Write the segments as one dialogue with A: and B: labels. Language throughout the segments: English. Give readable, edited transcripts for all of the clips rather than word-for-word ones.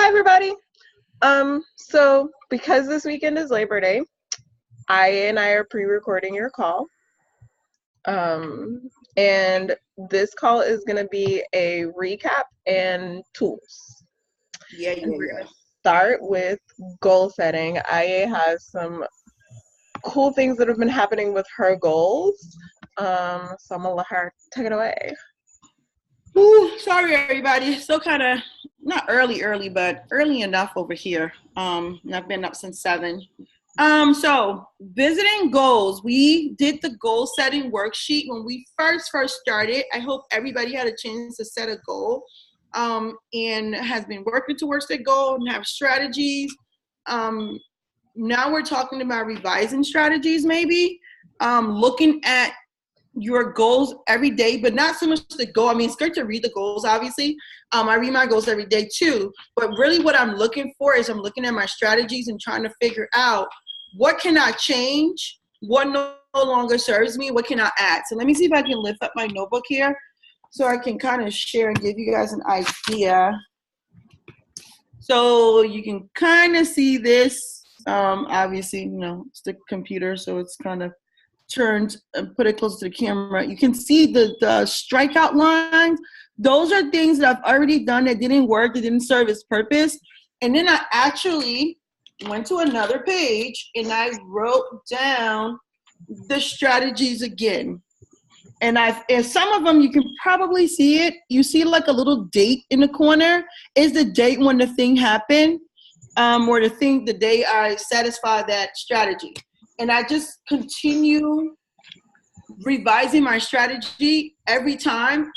A: Hi, everybody. So because this weekend is Labor Day, I are pre-recording your call. And this call is going to be a recap and tools.
B: Yeah.
A: We're going to start with goal setting. IA has some cool things that have been happening with her goals. So I'm going to let her take it away.
B: Ooh, sorry, everybody. Still kind of not early, but early enough over here. I've been up since 7. So visiting goals. We did the goal setting worksheet when we first started. I hope everybody had a chance to set a goal, and has been working towards that goal and have strategies. Now we're talking about revising strategies, maybe. Looking at your goals every day, but not so much the goal. I mean, it's great to read the goals, obviously. I read my goals every day too, but really what I'm looking for is I'm looking at my strategies and trying to figure out what can I change, what no longer serves me, what can I add. So let me see if I can lift up my notebook here so I can kind of share and give you guys an idea. So you can kind of see this. Obviously, it's the computer, so it's kind of turned and put it close to the camera. You can see the strikeout lines. Those are things that I've already done that didn't work, that didn't serve its purpose. And then I actually went to another page and I wrote down the strategies again. And some of them you can probably see it. You see like a little date in the corner. Is the date when the thing happened, or the day I satisfy that strategy. And I just continue revising my strategy every time.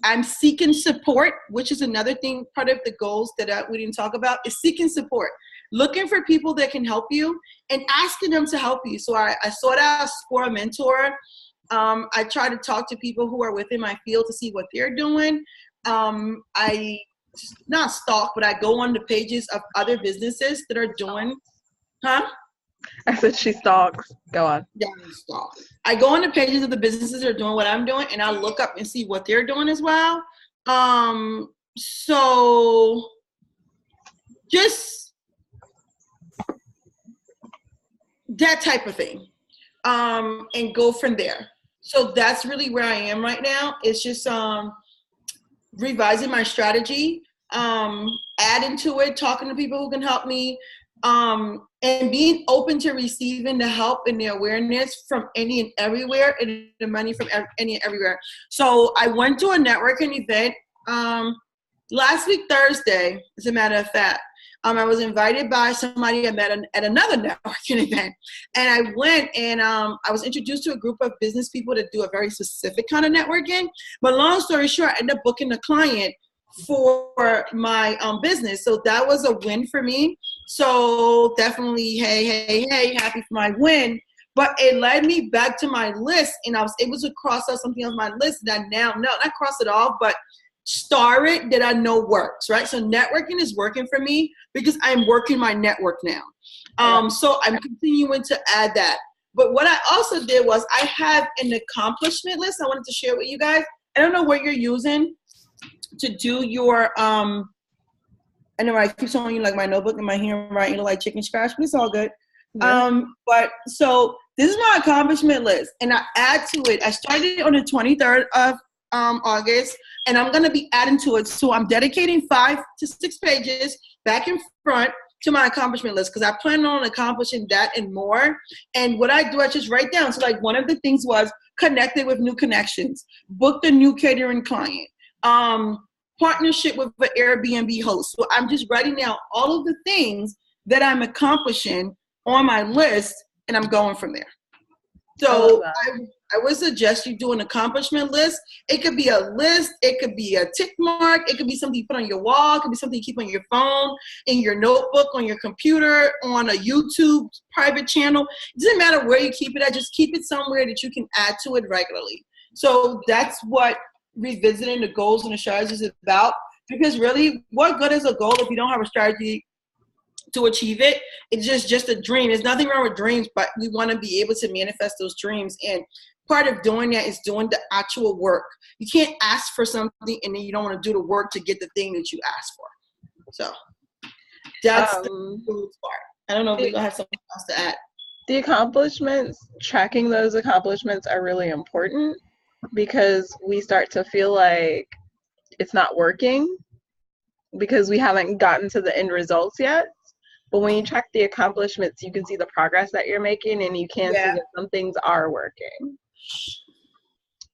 B: I'm seeking support, which is another thing, part of the goals that we didn't talk about, is seeking support. Looking for people that can help you and asking them to help you. So I sought out for a mentor. I try to talk to people who are within my field to see what they're doing. I not stalk, but I go on the pages of other businesses that are doing,
A: I said she stalks. Go on.
B: Yeah, stalk. I go on the pages of the businesses that are doing what I'm doing, and I look up and see what they're doing as well. So just that type of thing, and go from there. So that's really where I am right now. It's just revising my strategy, adding to it, talking to people who can help me, and being open to receiving the help and the awareness from any and everywhere, and the money from any and everywhere. So I went to a networking event last week, Thursday, as a matter of fact. I was invited by somebody I met at another networking event. And I went and I was introduced to a group of business people that do a very specific kind of networking. But long story short, I ended up booking a client for my business. So that was a win for me. So definitely, hey, happy for my win. But it led me back to my list, and I was able to cross out something on my list that I now know, not cross it off, but star it that I know works, right? So networking is working for me because I'm working my network now. So I'm continuing to add that. But what I also did was I have an accomplishment list I wanted to share with you guys. I don't know what you're using to do your, I know I keep showing you like my notebook and my handwriting, like chicken scratch, but it's all good. Yeah. But so this is my accomplishment list, and I add to it. I started on the 23rd of August, and I'm going to be adding to it. So I'm dedicating 5 to 6 pages back and front to my accomplishment list, because I plan on accomplishing that and more. And what I do, I just write down. So like one of the things was connected with new connections, booked a new catering client, partnership with an Airbnb host. So I'm just writing down all of the things that I'm accomplishing on my list, and I'm going from there. So I would suggest you do an accomplishment list. It could be a list. It could be a tick mark. It could be something you put on your wall. It could be something you keep on your phone, in your notebook, on your computer, on a YouTube private channel. It doesn't matter where you keep it at. Just keep it somewhere that you can add to it regularly. So that's what revisiting the goals and the strategies is about. Because really, what good is a goal if you don't have a strategy to achieve it? It's just a dream. There's nothing wrong with dreams, but we want to be able to manifest those dreams. And part of doing that is doing the actual work. You can't ask for something and then you don't want to do the work to get the thing that you asked for. So that's the
A: Um,
B: cool part. I don't know if we
A: the,
B: gonna have something else to add.
A: the accomplishments, tracking those accomplishments are really important because we start to feel like it's not working because we haven't gotten to the end results yet. But when you track the accomplishments, you can see the progress that you're making and you can see
B: Yeah.
A: that some things are working.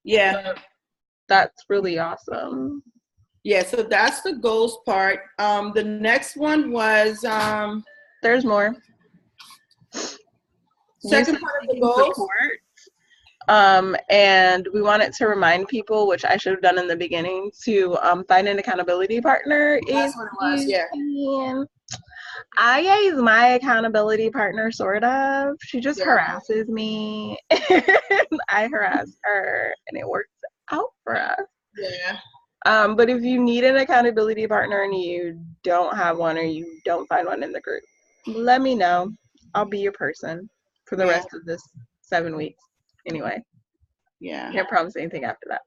B: Yeah.
A: So that's really awesome.
B: Yeah. So that's the goals part. The next one was
A: There's more.
B: second part of the
A: Seeking
B: goals.
A: support. And we wanted to remind people, which I should have done in the beginning, to find an accountability partner if
B: That's what it was.
A: you
B: Yeah.
A: can. Aya is my accountability partner, sort of. She just
B: Yeah.
A: harasses me, and I harass her, and it works out for us.
B: Yeah.
A: But if you need an accountability partner and you don't have one or you don't find one in the group, let me know. I'll be your person for the
B: Yeah.
A: rest of this 7 weeks. Anyway,
B: Yeah.
A: can't promise anything after that.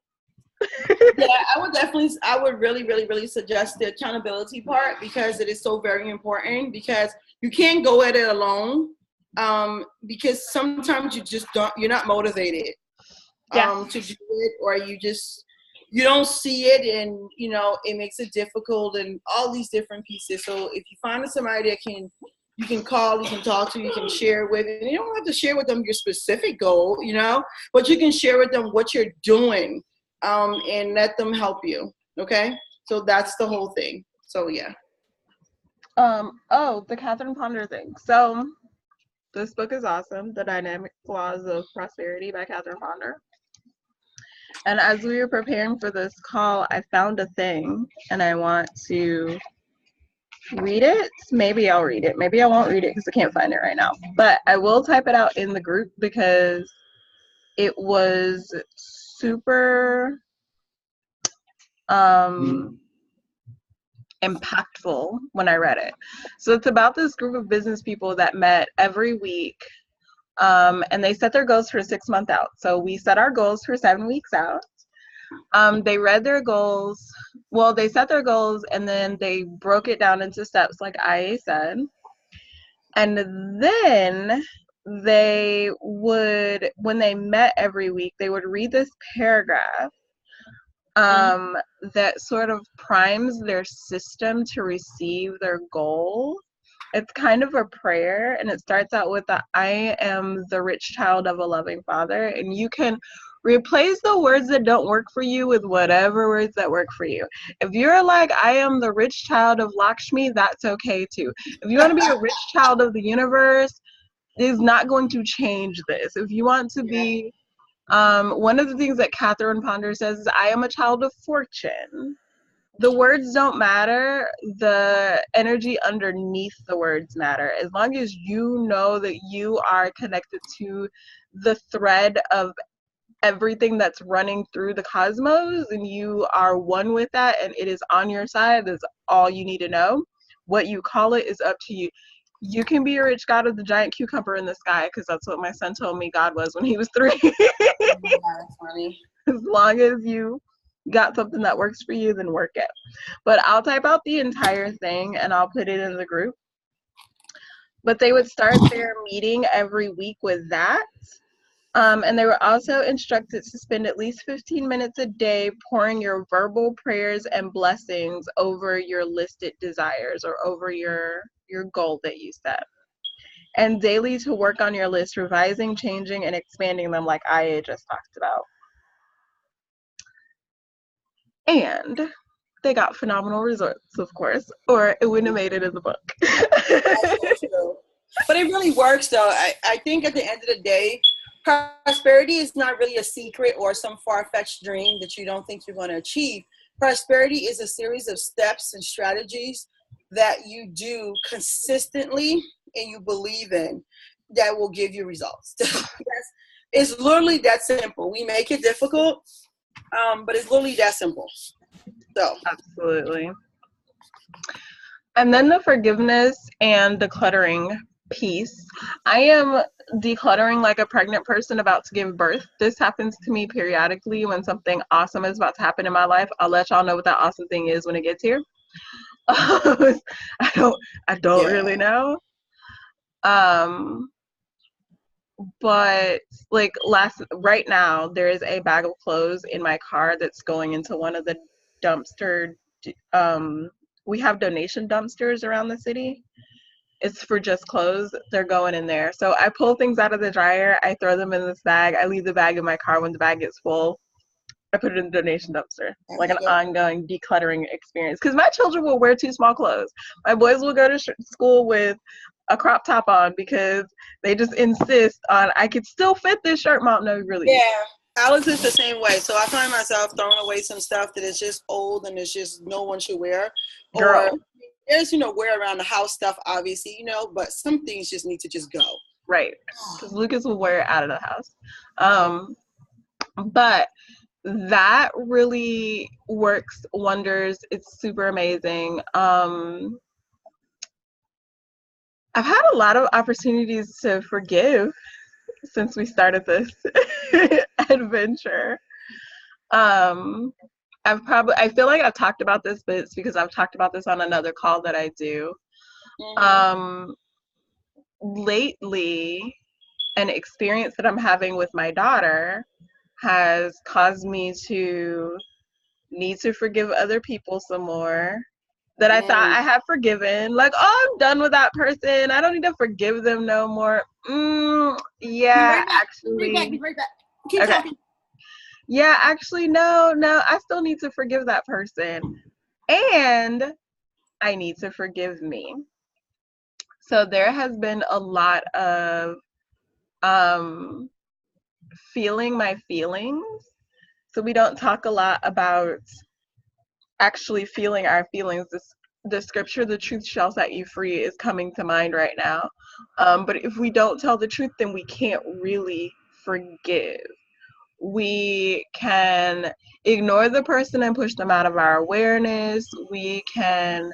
B: Yeah, I would really, really, really suggest the accountability part because it is so very important because you can't go at it alone. Because sometimes you're not motivated to do it, or you don't see it, and it makes it difficult and all these different pieces. So if you find somebody that you can call, you can talk to, you can share with, and you don't have to share with them your specific goal, but you can share with them what you're doing, and let them help you. Okay, so that's the whole thing. So yeah.
A: The Catherine Ponder thing. So this book is awesome, The Dynamic Laws of Prosperity by Catherine Ponder. And as we were preparing for this call, I found a thing and I want to read it. Maybe I'll read it. Maybe I won't read it because I can't find it right now. But I will type it out in the group because it was super impactful when I read it. So it's about this group of business people that met every week, and they set their goals for 6 months out. So we set our goals for 7 weeks out. They read their goals. Well, they set their goals and then they broke it down into steps, like IA said. And then they would, when they met every week, they would read this paragraph that sort of primes their system to receive their goal. It's kind of a prayer, and it starts out with I am the rich child of a loving father, and you can replace the words that don't work for you with whatever words that work for you. If you're like, I am the rich child of Lakshmi, that's okay too. If you want to be a rich child of the universe, is not going to change this. If you want to be one of the things that Catherine Ponder says is, I am a child of fortune. The words don't matter. The energy underneath the words matter. As long as you know that you are connected to the thread of everything that's running through the cosmos and you are one with that and it is on your side, that's all you need to know. What you call it is up to you. You can be a rich god of the giant cucumber in the sky, because that's what my son told me God was when he was 3.
B: That's funny.
A: As long as you got something that works for you, then work it. But I'll type out the entire thing and I'll put it in the group. But they would start their meeting every week with that. And they were also instructed to spend at least 15 minutes a day pouring your verbal prayers and blessings over your listed desires or over your goal that you set. And daily to work on your list, revising, changing, and expanding them like IA just talked about. And they got phenomenal results, of course, or it wouldn't have made it in the book.
B: But it really works, though. I think at the end of the day, prosperity is not really a secret or some far-fetched dream that you don't think you're going to achieve. Prosperity is a series of steps and strategies that you do consistently and you believe in that will give you results. It's literally that simple. We make it difficult, but it's literally that simple. So
A: Absolutely. And then the forgiveness and decluttering piece. I am decluttering like a pregnant person about to give birth. This happens to me periodically when something awesome is about to happen in my life. I'll let y'all know what that awesome thing is when it gets here. I don't
B: Yeah.
A: really know. Um, but like right now, there is a bag of clothes in my car that's going into one of the dumpster. Um, we have donation dumpsters around the city. It's for just clothes. They're going in there. So I pull things out of the dryer. I throw them in this bag. I leave the bag in my car. When the bag gets full, I put it in the donation dumpster, like an ongoing decluttering experience. Because my children will wear too small clothes. My boys will go to school with a crop top on because they just insist on, I could still fit this shirt, Mom. No, really.
B: Yeah. Alice is the same way. So I find myself throwing away some stuff that is just old and it's just no one should wear. Or
A: Girl.
B: there's, wear around the house stuff, obviously, but some things just need to just go.
A: Right. Because Lucas will wear it out of the house. But that really works wonders. It's super amazing. I've had a lot of opportunities to forgive since we started this adventure. I feel like I've talked about this, but it's because I've talked about this on another call that I do. Lately, an experience that I'm having with my daughter has caused me to need to forgive other people some more that I thought I had forgiven. Like, oh, I'm done with that person. I don't need to forgive them no more. Yeah, actually.
B: Be right back. Keep
A: Okay.
B: talking.
A: Yeah, actually, no, I still need to forgive that person. And I need to forgive me. So there has been a lot of feeling my feelings. So we don't talk a lot about actually feeling our feelings. The scripture, the truth shall set you free, is coming to mind right now. But if we don't tell the truth, then we can't really forgive. We can ignore the person and push them out of our awareness. We can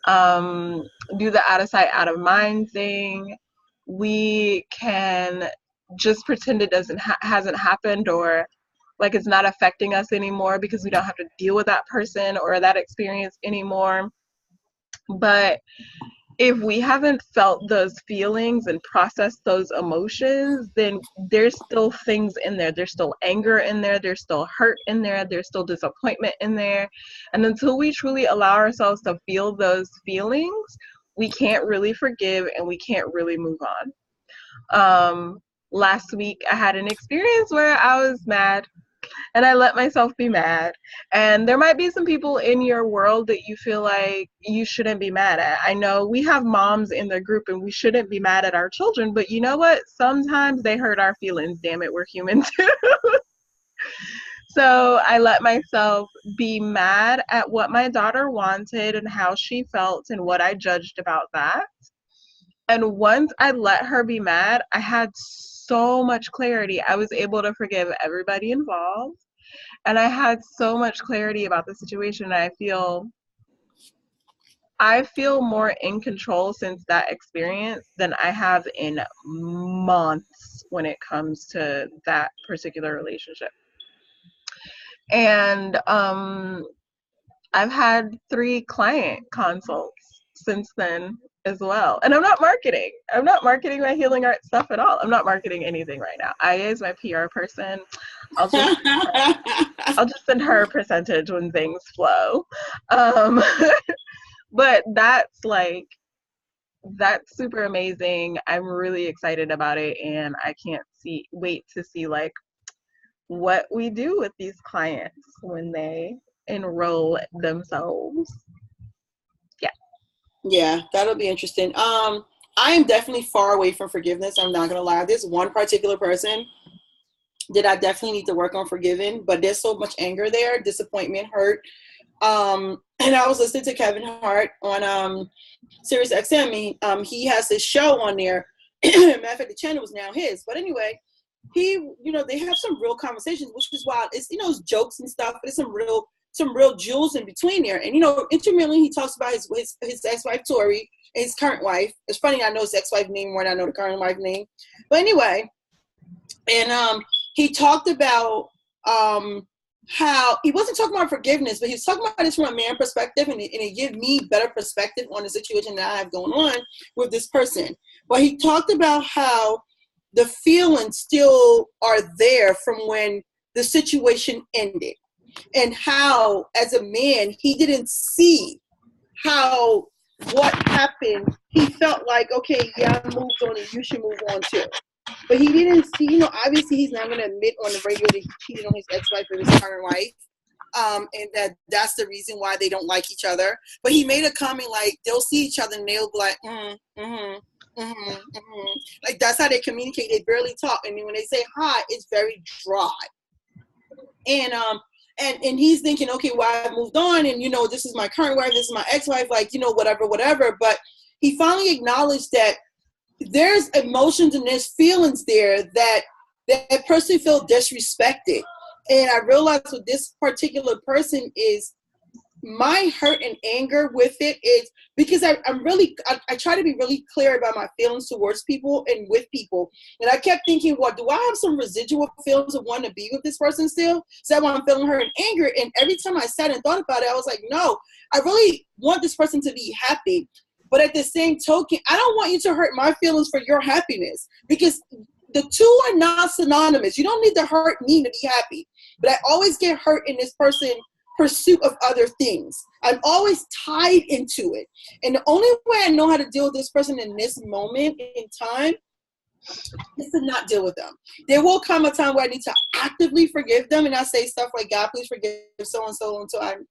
A: do the out of sight, out of mind thing. We can just pretend it hasn't happened, or like it's not affecting us anymore because we don't have to deal with that person or that experience anymore. But if we haven't felt those feelings and processed those emotions, then there's still things in there. There's still anger in there. There's still hurt in there. There's still disappointment in there. And until we truly allow ourselves to feel those feelings, we can't really forgive and we can't really move on. Last week, I had an experience where I was mad and I let myself be mad. And there might be some people in your world that you feel like you shouldn't be mad at. I know we have moms in the group and we shouldn't be mad at our children, but you know what? Sometimes they hurt our feelings. Damn it, we're human too. So I let myself be mad at what my daughter wanted and how she felt and what I judged about that. And once I let her be mad, I had so much clarity. I was able to forgive everybody involved. And I had so much clarity about the situation. I feel more in control since that experience than I have in months when it comes to that particular relationship. And I've had 3 client consults since then as well. And I'm not marketing. I'm not marketing my healing art stuff at all. I'm not marketing anything right now. Aya is my PR person. I'll just send her a percentage when things flow. But that's super amazing. I'm really excited about it, and I can't wait to see like what we do with these clients when they enroll themselves.
B: Yeah, that'll be interesting. I am definitely far away from forgiveness. I'm not gonna lie. There's one particular person that I definitely need to work on forgiving, but there's so much anger there, disappointment, hurt. And I was listening to Kevin Hart on Sirius XM. He has this show on there. Matter of fact, the channel was now his. But anyway, they have some real conversations, which is wild. It's it's jokes and stuff, but there's some real jewels in between there. And intermittently he talks about his ex-wife Tori and his current wife. It's funny, I know his ex-wife name more than I know the current wife name. But anyway, and he talked about how he wasn't talking about forgiveness, but he was talking about this from a man perspective, and it gave me better perspective on the situation that I have going on with this person. But he talked about how the feelings still are there from when the situation ended, and how, as a man, he didn't see how what happened. He felt like, okay, yeah, I moved on, and you should move on too. But he didn't see, obviously he's not going to admit on the radio that he cheated on his ex-wife or his current wife. And that's the reason why they don't like each other. But he made a comment like, they'll see each other and they'll be like, like, that's how they communicate. They barely talk. And then when they say hi, it's very dry. And he's thinking, okay, well, I've moved on, and this is my current wife, this is my ex-wife, like, whatever. But he finally acknowledged that there's emotions and there's feelings there that person feel disrespected. And I realized with this particular person is my hurt and anger with it is because I try to be really clear about my feelings towards people and with people. And I kept thinking, well, do I have some residual feelings of wanting to be with this person still? So that's why I'm feeling hurt and anger. And every time I sat and thought about it, I was like, no, I really want this person to be happy. But at the same token, I don't want you to hurt my feelings for your happiness, because the two are not synonymous. You don't need to hurt me to be happy. But I always get hurt in this person's pursuit of other things. I'm always tied into it. And the only way I know how to deal with this person in this moment in time is to not deal with them. There will come a time where I need to actively forgive them, and I say stuff like, God, please forgive so-and-so until I'm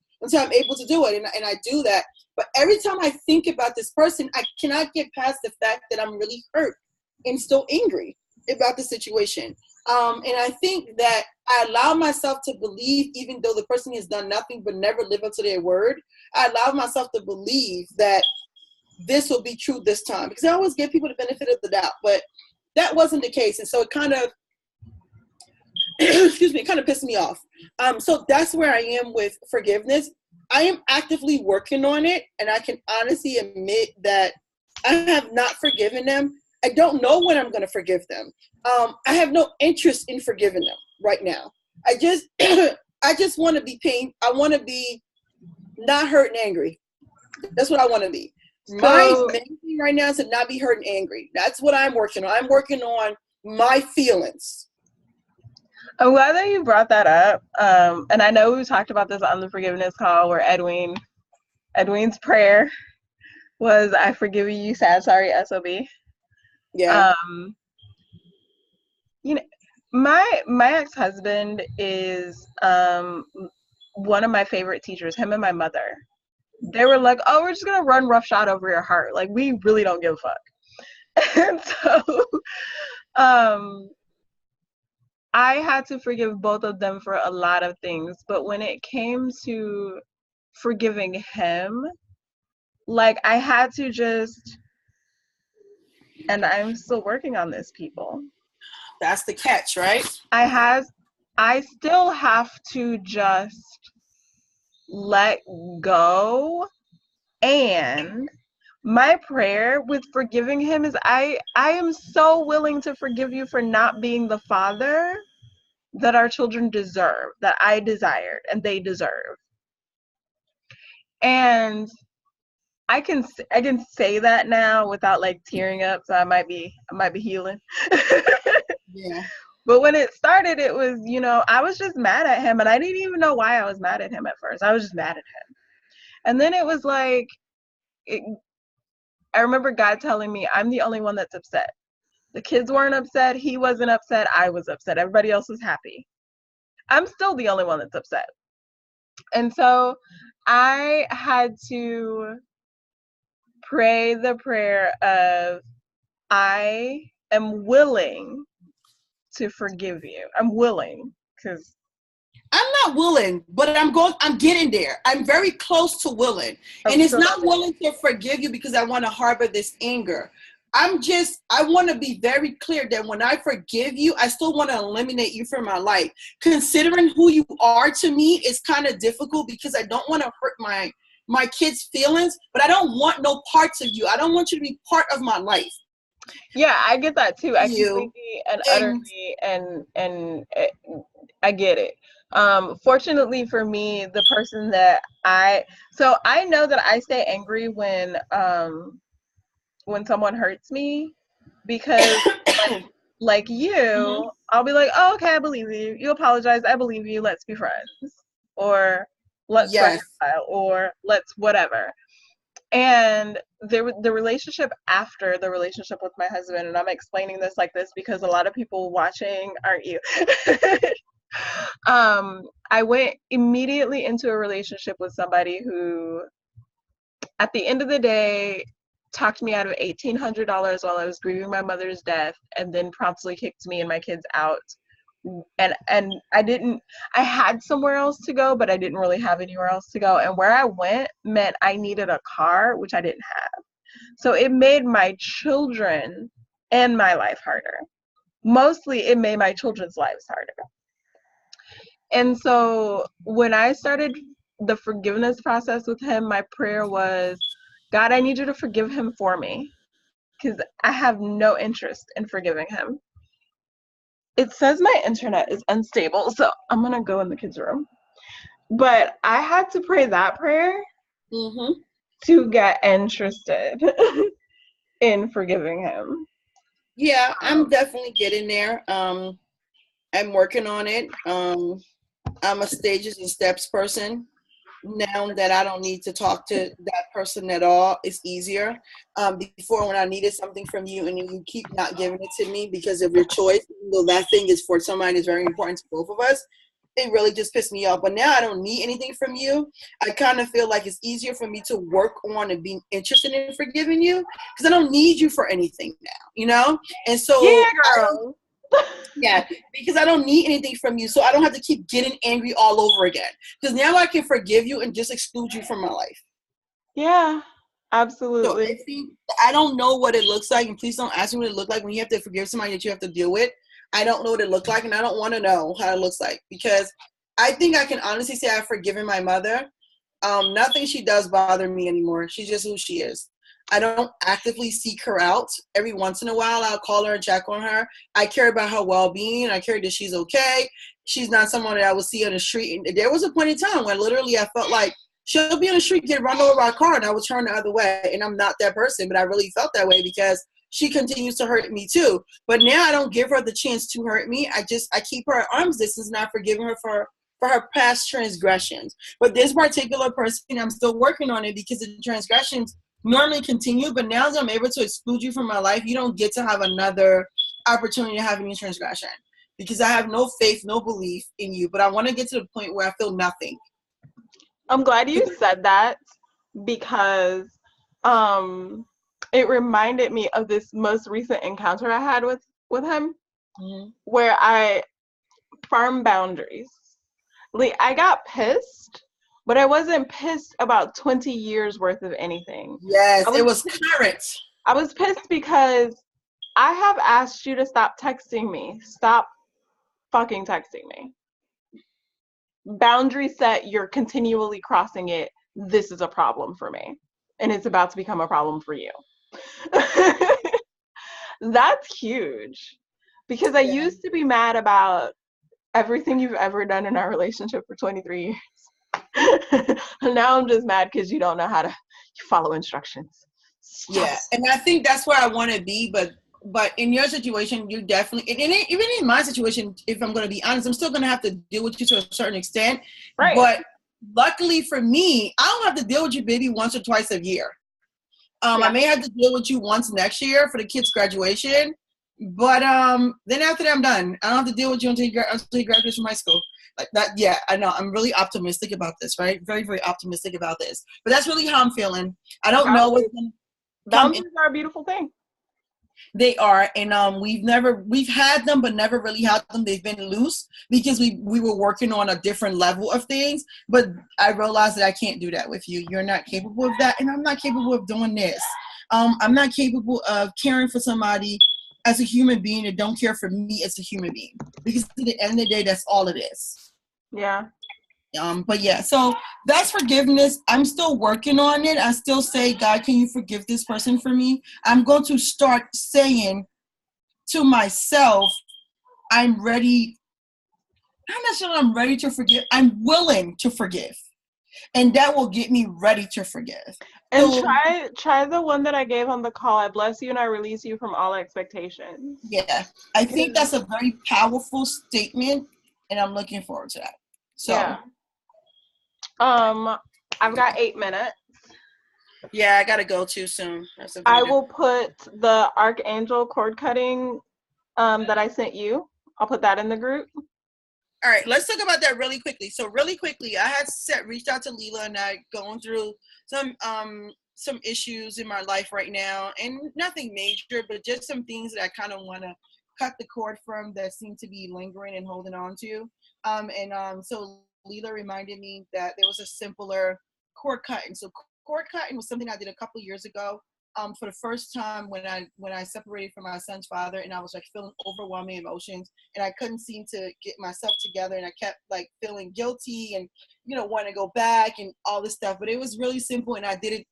B: able to do it. And I do that. But every time I think about this person, I cannot get past the fact that I'm really hurt and still angry about the situation. And I think that I allow myself to believe, even though the person has done nothing but never live up to their word, I allow myself to believe that this will be true this time. Because I always give people the benefit of the doubt, but that wasn't the case. And so it kind of, it kind of pissed me off. So that's where I am with forgiveness. I am actively working on it, and I can honestly admit that I have not forgiven them. I don't know when I'm going to forgive them. I have no interest in forgiving them right now. I just want to be pained. I want to be not hurt and angry. That's what I want to be. My main thing right now is to not be hurt and angry. That's what I'm working on. I'm working on my feelings.
A: I'm glad that you brought that up. And I know we talked about this on the forgiveness call where Edwin's prayer was, I forgive you, sad, sorry, SOB.
B: Yeah.
A: My ex-husband is one of my favorite teachers, him and my mother. They were like, oh, we're just going to run roughshod over your heart. Like, we really don't give a fuck. And so I had to forgive both of them for a lot of things. But when it came to forgiving him, like, I had to just, and I'm still working on this, people.
B: That's the catch, right?
A: I still have to just let go. And my prayer with forgiving him is I am so willing to forgive you for not being the father that our children deserve, that I desired and they deserve. And I can say that now without like tearing up, so I might be healing.
B: Yeah.
A: But when it started, it was, I was just mad at him, and I didn't even know why I was mad at him at first. I was just mad at him. And then it was like, I remember God telling me, I'm the only one that's upset. The kids weren't upset. He wasn't upset. I was upset. Everybody else was happy. I'm still the only one that's upset. And so I had to pray the prayer of, I am willing to forgive you. I'm willing, because
B: I'm not willing, but I'm getting there. I'm very close to willing. And it's not willing to forgive you because I want to harbor this anger. I want to be very clear that when I forgive you, I still want to eliminate you from my life. Considering who you are to me is kind of difficult because I don't want to hurt my kids' feelings, but I don't want no parts of you. I don't want you to be part of my life.
A: Yeah, I get that too. I completely and utterly and I get it. Fortunately for me, the person that I know that I stay angry when someone hurts me, because like
B: Mm-hmm.
A: you, I'll be like, oh, okay, I believe you. You apologize, I believe you. Let's be friends, or let's
B: Yes.
A: reconcile, or let's whatever. And the relationship after the relationship with my husband, and I'm explaining this like this because a lot of people watching aren't you. I went immediately into a relationship with somebody who, at the end of the day, talked me out of $1,800 while I was grieving my mother's death, and then promptly kicked me and my kids out. And I had somewhere else to go, but I didn't really have anywhere else to go. And where I went meant I needed a car, which I didn't have. So it made my children and my life harder. Mostly it made my children's lives harder. And so when I started the forgiveness process with him, my prayer was, God, I need you to forgive him for me, because I have no interest in forgiving him. It says my internet is unstable, so I'm going to go in the kids' room. But I had to pray that prayer
B: Mm-hmm.
A: to get interested in forgiving him.
B: Yeah, I'm definitely getting there. I'm working on it. I'm a stages and steps person. Now that I don't need to talk to that person at all, it's easier. Before, when I needed something from you and you keep not giving it to me because of your choice, even though that thing is for somebody that's very important to both of us, it really just pissed me off. But now I don't need anything from you. I kind of feel like it's easier for me to work on and being interested in forgiving you because I don't need you for anything now, you know? And
A: Yeah,
B: so I don't,
A: girl.
B: yeah, because I don't need anything from you. So I don't have to keep getting angry all over again. Because now I can forgive you and just exclude you from my life.
A: Yeah,
B: So I
A: absolutely.
B: think, I don't know what it looks like, and please don't ask me what it looked like when you have to forgive somebody that you have to deal with. I don't know what it looked like, and I don't want to know how it looks like, because I think I can honestly say I've forgiven my mother. Nothing she does bother me anymore. She's just who she is. I don't actively seek her out. Every once in a while, I'll call her and check on her. I care about her well-being. I care that she's okay. She's not someone that I will see on the street. And there was a point in time when literally I felt like she'll be on the street, get run over by a car, and I would turn the other way. And I'm not that person, but I really felt that way because she continues to hurt me too. But now I don't give her the chance to hurt me. I keep her at arm's distance, and I forgive her for her past transgressions. But this particular person, I'm still working on it because the transgressions normally continue. But now that I'm able to exclude you from my life, you don't get to have another opportunity to have any transgression because I have no faith, no belief in you. But I want to get to the point where I feel nothing.
A: I'm glad you said that, because it reminded me of this most recent encounter I had with him,
B: Mm-hmm.
A: where I firm boundaries. Like, I got pissed, but I wasn't pissed about 20 years worth of anything.
B: Yes,
A: I
B: it
A: was
B: was current.
A: I was pissed because I have asked you to stop texting me. Stop fucking texting me. Boundary set, you're continually crossing it. This is a problem for me. And it's about to become a problem for you. That's huge. Because I
B: Yeah.
A: used to be mad about everything you've ever done in our relationship for 23 years. Now I'm just mad because you don't know how to follow instructions.
B: Yeah, and I think that's where I want to be, but in your situation, you definitely, and even in my situation, if I'm going to be honest, I'm still going to have to deal with you to a certain extent.
A: Right.
B: But luckily for me, I don't have to deal with you maybe once or twice a year. I may have to deal with you once next year for the kids' graduation, but then after that, I'm done. I don't have to deal with you until you graduate from high school. Like that, yeah, I know. I'm really optimistic about this, right? Very, very optimistic about this. But that's really how I'm feeling. I don't know what's going to come in.
A: Boundaries are a beautiful thing.
B: They are, and we've had them, but never really had them. They've been loose because we were working on a different level of things. But I realized that I can't do that with you. You're not capable of that, and I'm not capable of doing this. I'm not capable of caring for somebody as a human being that don't care for me as a human being. Because at the end of the day, that's all it is.
A: Yeah.
B: But yeah, so that's forgiveness. I'm still working on it. I still say, God, can you forgive this person for me? I'm going to start saying to myself, I'm ready not necessarily I'm ready to forgive. I'm willing to forgive. And that will get me ready to forgive.
A: And
B: So,
A: try the one that I gave on the call. I bless you and I release you from all expectations.
B: yeah, I think that's a very powerful statement, and I'm looking forward to that. So,
A: yeah. I've got 8 minutes.
B: Yeah, I gotta go too soon.
A: I will put the Archangel cord cutting that I sent you. I'll put that in the group.
B: All right, let's talk about that really quickly. So really quickly, I had reached out to Leela and I going through some issues in my life right now, and nothing major, but just some things that I kind of want to cut the cord from that seem to be lingering and holding on to. So Leela reminded me that there was a simpler cord cutting. So cord cutting was something I did a couple of years ago. For the first time when I separated from my son's father, and I was like feeling overwhelming emotions, and I couldn't seem to get myself together, and I kept like feeling guilty and wanting to go back and all this stuff. But it was really simple, and I did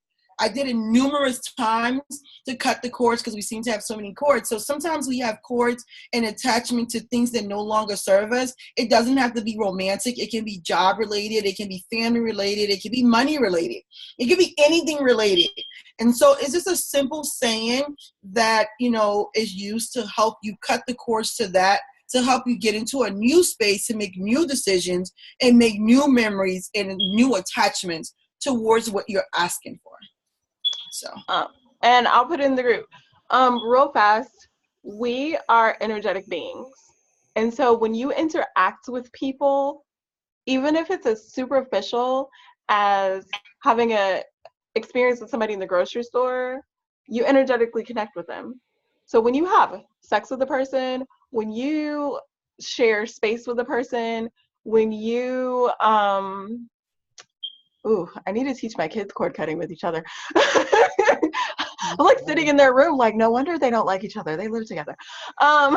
B: it numerous times to cut the cords because we seem to have so many cords. So sometimes we have cords and attachment to things that no longer serve us. It doesn't have to be romantic. It can be job related. It can be family related. It can be money related. It can be anything related. And so it's just a simple saying that, is used to help you cut the cords to that, to help you get into a new space to make new decisions and make new memories and new attachments towards what you're asking for. So,
A: and I'll put it in the group. Real fast, we are energetic beings. And so when you interact with people, even if it's as superficial as having a experience with somebody in the grocery store, you energetically connect with them. So when you have sex with a person, when you share space with a person, when you I need to teach my kids cord cutting with each other. I'm like sitting in their room like, no wonder they don't like each other. They live together.
B: I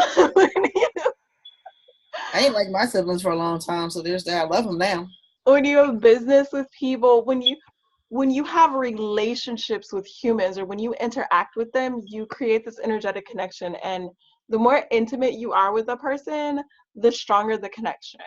B: ain't like my siblings for a long time, so there's that. I love them now.
A: When you have business with people, when you have relationships with humans, or when you interact with them, you create this energetic connection. And the more intimate you are with a person, the stronger the connection.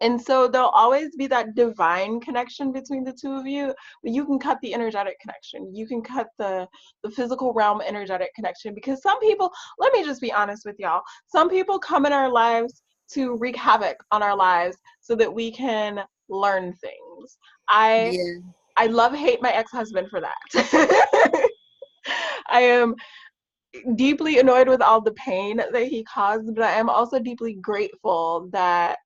A: And so there'll always be that divine connection between the two of you, but you can cut the energetic connection. You can cut the physical realm energetic connection, because some people, let me just be honest with y'all, some people come in our lives to wreak havoc on our lives so that we can learn things. I hate my ex-husband for that. I am deeply annoyed with all the pain that he caused, but I am also deeply grateful that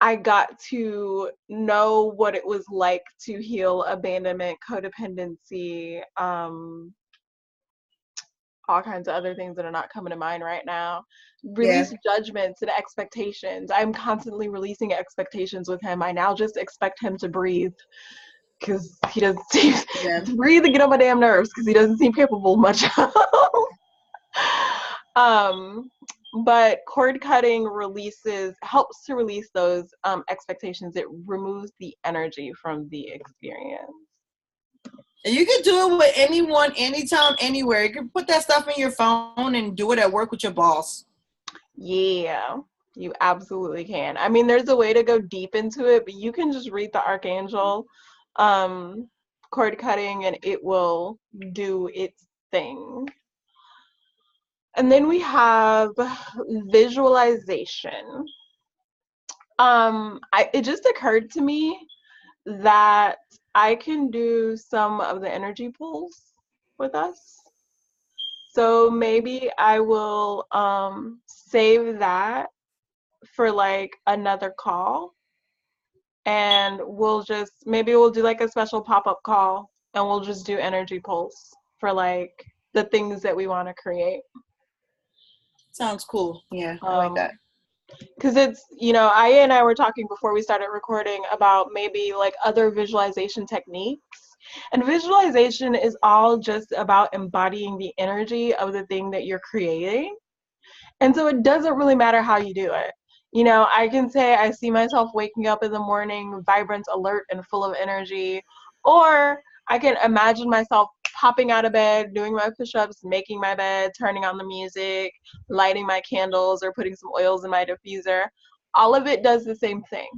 A: I got to know what it was like to heal abandonment, codependency, all kinds of other things that are not coming to mind right now. Release judgments and expectations. I'm constantly releasing expectations with him. I now just expect him to breathe, because he doesn't seem to breathe and get on my damn nerves, because he doesn't seem capable much of. But cord cutting helps to release those expectations. It removes the energy from the experience.
B: And you can do it with anyone, anytime, anywhere. You can put that stuff in your phone and do it at work with your boss.
A: Yeah, you absolutely can. I mean, there's a way to go deep into it, but you can just read the Archangel cord cutting and it will do its thing. And then we have visualization. It just occurred to me that I can do some of the energy pulls with us. So maybe I will save that for like another call, and we'll do like a special pop-up call, and we'll just do energy pulls for like the things that we want to create.
B: Sounds cool. Yeah, I like that.
A: Because it's, Aya and I were talking before we started recording about maybe like other visualization techniques. And visualization is all just about embodying the energy of the thing that you're creating. And so it doesn't really matter how you do it. I can say I see myself waking up in the morning, vibrant, alert, and full of energy. Or I can imagine myself popping out of bed, doing my push-ups, making my bed, turning on the music, lighting my candles, or putting some oils in my diffuser. all of it does the same thing.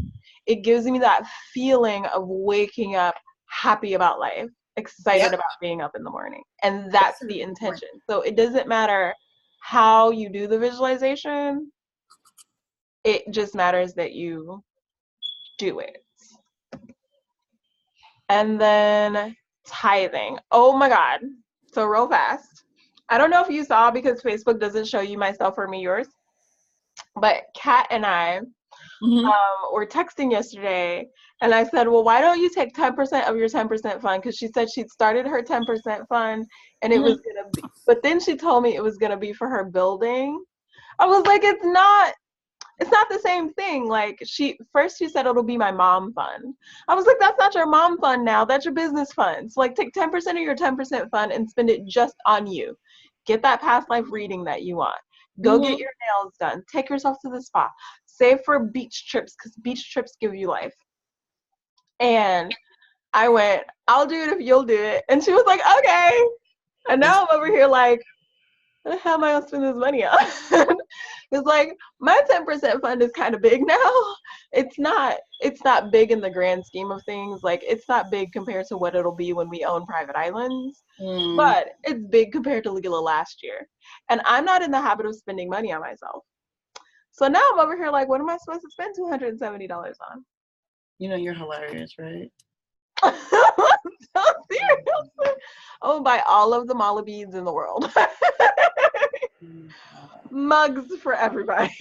A: It gives me that feeling of waking up happy about life, excited about being up in the morning. And that's the intention. So it doesn't matter how you do the visualization. It just matters that you do it. And then tithing. Oh my God. So real fast. I don't know if you saw, because Facebook doesn't show you myself or me yours, but Kat and I were texting yesterday, and I said, well, why don't you take 10% of your 10% fund? Because she said she'd started her 10% fund and it was going to be, but then she told me it was going to be for her building. I was like, it's not the same thing. Like, she said it'll be my mom fund. I was like, that's not your mom fund now. That's your business fund. So like, take 10% of your 10% fund and spend it just on you. Get that past life reading that you want. Go get your nails done. Take yourself to the spa. Save for beach trips, because beach trips give you life. And I went, I'll do it if you'll do it. And she was like, okay. And now I'm over here like, what the hell am I gonna spend this money on? It's like, my 10% fund is kind of big now. It's not big in the grand scheme of things. Like, it's not big compared to what it'll be when we own private islands. But it's big compared to Lila last year. And I'm not in the habit of spending money on myself. So now I'm over here like, what am I supposed to spend $270 on?
B: You know, you're hilarious, right?
A: So seriously. I will buy all of the mala beads in the world. Mugs for everybody.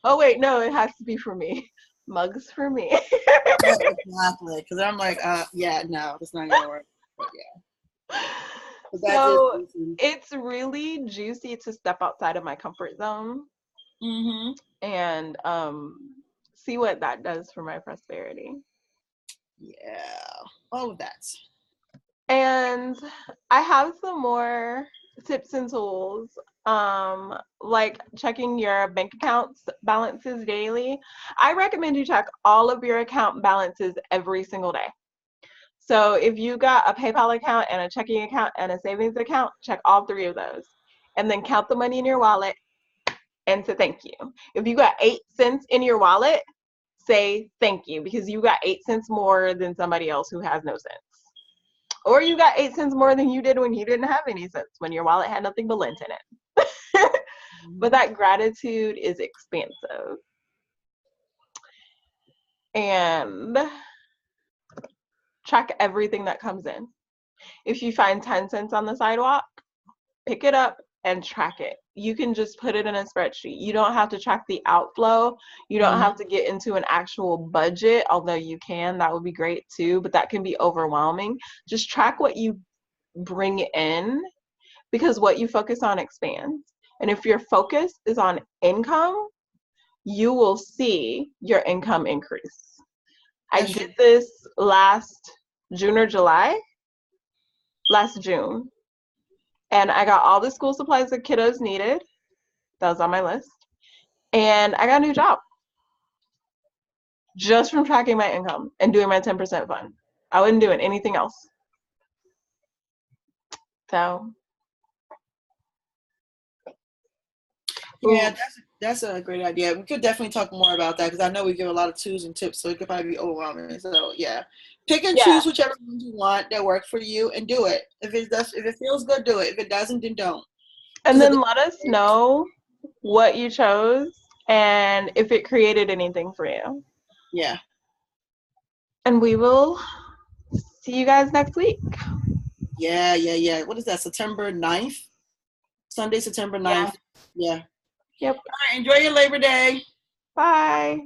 A: Oh wait, no, it has to be for me. Mugs for me.
B: Exactly, because I'm like, yeah, no, it's not gonna work. But yeah.
A: So it's really juicy to step outside of my comfort zone and see what that does for my prosperity.
B: Yeah, all of that.
A: And I have some more tips and tools, like checking your bank accounts balances daily. I recommend you check all of your account balances every single day. So if you got a PayPal account and a checking account and a savings account, check all three of those. And then count the money in your wallet and say thank you. If you got 8 cents in your wallet, say thank you, because you got 8 cents more than somebody else who has no sense. Or you got 8 cents more than you did when you didn't have any cents, when your wallet had nothing but lint in it. But that gratitude is expansive. And track everything that comes in. If you find 10 cents on the sidewalk, pick it up and track it. You can just put it in a spreadsheet. You don't have to track the outflow. You don't have to get into an actual budget, although you can. That would be great too, but that can be overwhelming. Just track what you bring in, because what you focus on expands. And if your focus is on income, you will see your income increase. I did this last June or July, last June. And I got all the school supplies that kiddos needed. That was on my list. And I got a new job just from tracking my income and doing my 10% fund. I wasn't doing anything else. So.
B: Yeah, that's a great idea. We could definitely talk more about that, because I know we give a lot of tools and tips, so it could probably be overwhelming. So yeah, pick and choose whichever ones you want that work for you, and do it. If it feels good, do it. If it doesn't, then don't.
A: And then let us know what you chose and if it created anything for you.
B: Yeah.
A: And we will see you guys next week.
B: Yeah. What is that? September 9th? Sunday, September 9th. Yeah.
A: Yep.
B: All right, enjoy your Labor Day.
A: Bye.